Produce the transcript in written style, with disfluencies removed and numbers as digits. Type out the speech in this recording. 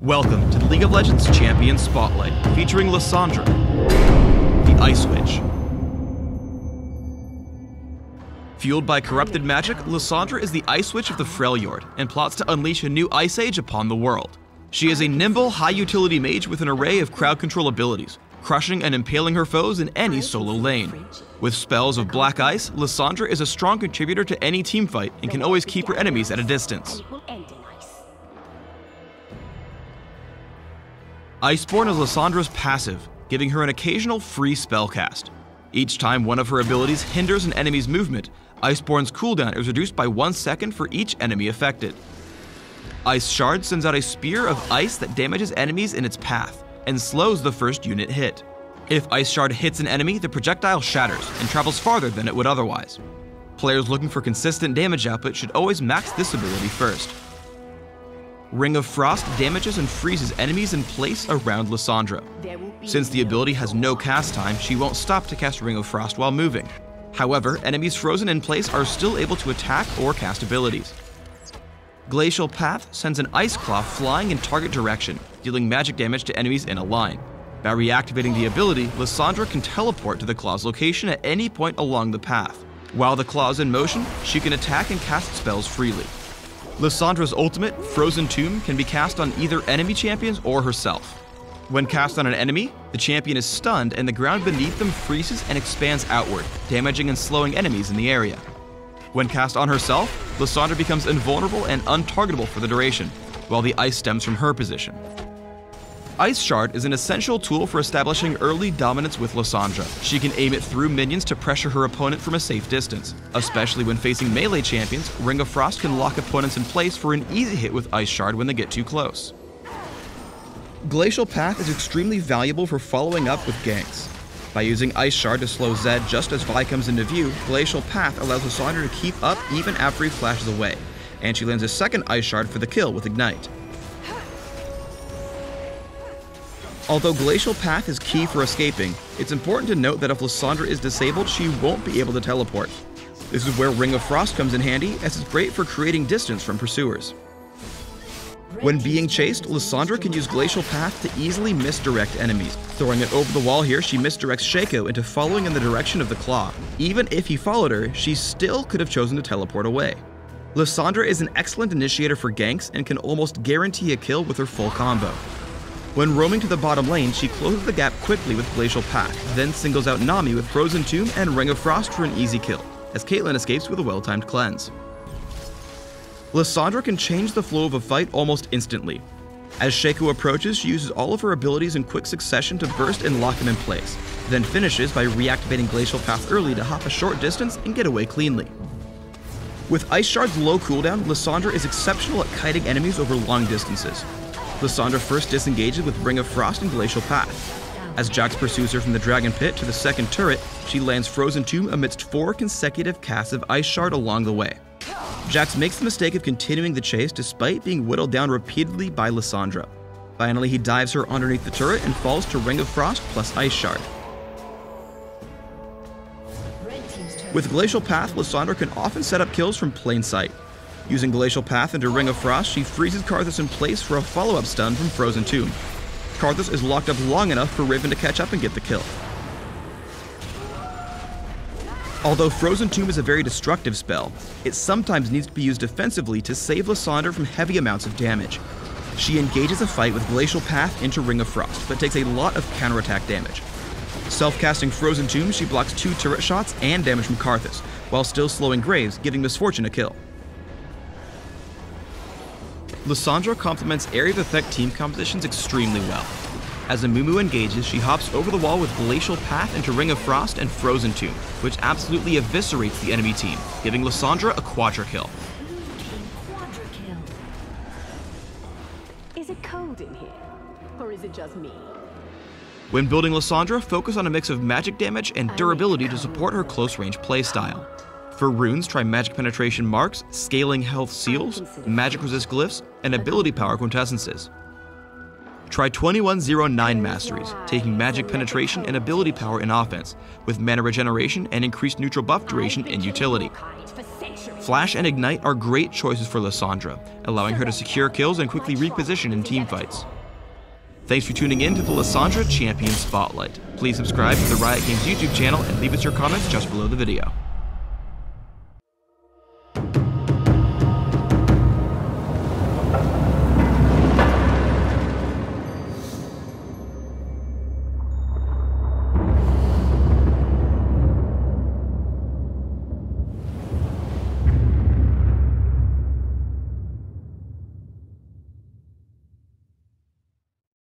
Welcome to the League of Legends Champion Spotlight, featuring Lissandra, the Ice Witch. Fueled by corrupted magic, Lissandra is the Ice Witch of the Freljord and plots to unleash a new ice age upon the world. She is a nimble, high-utility mage with an array of crowd control abilities, crushing and impaling her foes in any solo lane. With spells of black ice, Lissandra is a strong contributor to any teamfight and can always keep her enemies at a distance. Iceborne is Lissandra's passive, giving her an occasional free spell cast. Each time one of her abilities hinders an enemy's movement, Iceborne's cooldown is reduced by 1 second for each enemy affected. Ice Shard sends out a spear of ice that damages enemies in its path, and slows the first unit hit. If Ice Shard hits an enemy, the projectile shatters and travels farther than it would otherwise. Players looking for consistent damage output should always max this ability first. Ring of Frost damages and freezes enemies in place around Lissandra. Since the ability has no cast time, she won't stop to cast Ring of Frost while moving. However, enemies frozen in place are still able to attack or cast abilities. Glacial Path sends an Ice Claw flying in target direction, dealing magic damage to enemies in a line. By reactivating the ability, Lissandra can teleport to the Claw's location at any point along the path. While the Claw is in motion, she can attack and cast spells freely. Lissandra's ultimate, Frozen Tomb, can be cast on either enemy champions or herself. When cast on an enemy, the champion is stunned and the ground beneath them freezes and expands outward, damaging and slowing enemies in the area. When cast on herself, Lissandra becomes invulnerable and untargetable for the duration, while the ice stems from her position. Ice Shard is an essential tool for establishing early dominance with Lissandra. She can aim it through minions to pressure her opponent from a safe distance. Especially when facing melee champions, Ring of Frost can lock opponents in place for an easy hit with Ice Shard when they get too close. Glacial Path is extremely valuable for following up with ganks. By using Ice Shard to slow Zed just as Vi comes into view, Glacial Path allows Lissandra to keep up even after he flashes away, and she lands a second Ice Shard for the kill with Ignite. Although Glacial Path is key for escaping, it's important to note that if Lissandra is disabled, she won't be able to teleport. This is where Ring of Frost comes in handy, as it's great for creating distance from pursuers. When being chased, Lissandra can use Glacial Path to easily misdirect enemies. Throwing it over the wall here, she misdirects Shaco into following in the direction of the Claw. Even if he followed her, she still could have chosen to teleport away. Lissandra is an excellent initiator for ganks and can almost guarantee a kill with her full combo. When roaming to the bottom lane, she closes the gap quickly with Glacial Path, then singles out Nami with Frozen Tomb and Ring of Frost for an easy kill, as Caitlyn escapes with a well-timed cleanse. Lissandra can change the flow of a fight almost instantly. As Shaco approaches, she uses all of her abilities in quick succession to burst and lock him in place, then finishes by reactivating Glacial Path early to hop a short distance and get away cleanly. With Ice Shard's low cooldown, Lissandra is exceptional at kiting enemies over long distances. Lissandra first disengages with Ring of Frost and Glacial Path. As Jax pursues her from the Dragon Pit to the second turret, she lands Frozen Tomb amidst 4 consecutive casts of Ice Shard along the way. Jax makes the mistake of continuing the chase despite being whittled down repeatedly by Lissandra. Finally, he dives her underneath the turret and falls to Ring of Frost plus Ice Shard. With Glacial Path, Lissandra can often set up kills from plain sight. Using Glacial Path into Ring of Frost, she freezes Karthus in place for a follow-up stun from Frozen Tomb. Karthus is locked up long enough for Riven to catch up and get the kill. Although Frozen Tomb is a very destructive spell, it sometimes needs to be used defensively to save Lissandra from heavy amounts of damage. She engages a fight with Glacial Path into Ring of Frost, but takes a lot of counterattack damage. Self-casting Frozen Tomb, she blocks 2 turret shots and damage from Karthus, while still slowing Graves, giving Misfortune a kill. Lissandra complements area of effect team compositions extremely well. As Amumu engages, she hops over the wall with Glacial Path into Ring of Frost and Frozen Tomb, which absolutely eviscerates the enemy team, giving Lissandra a quadra kill. Is it cold in here? Or is it just me? When building Lissandra, focus on a mix of magic damage and durability to support her close-range playstyle. For runes, try Magic Penetration Marks, Scaling Health Seals, Magic Resist Glyphs, and Ability Power Quintessences. Try 2109 Masteries, taking Magic Penetration and Ability Power in offense, with Mana Regeneration and increased neutral buff duration in utility. Flash and Ignite are great choices for Lissandra, allowing her to secure kills and quickly reposition in teamfights. Thanks for tuning in to the Lissandra Champion Spotlight. Please subscribe to the Riot Games YouTube channel and leave us your comments just below the video.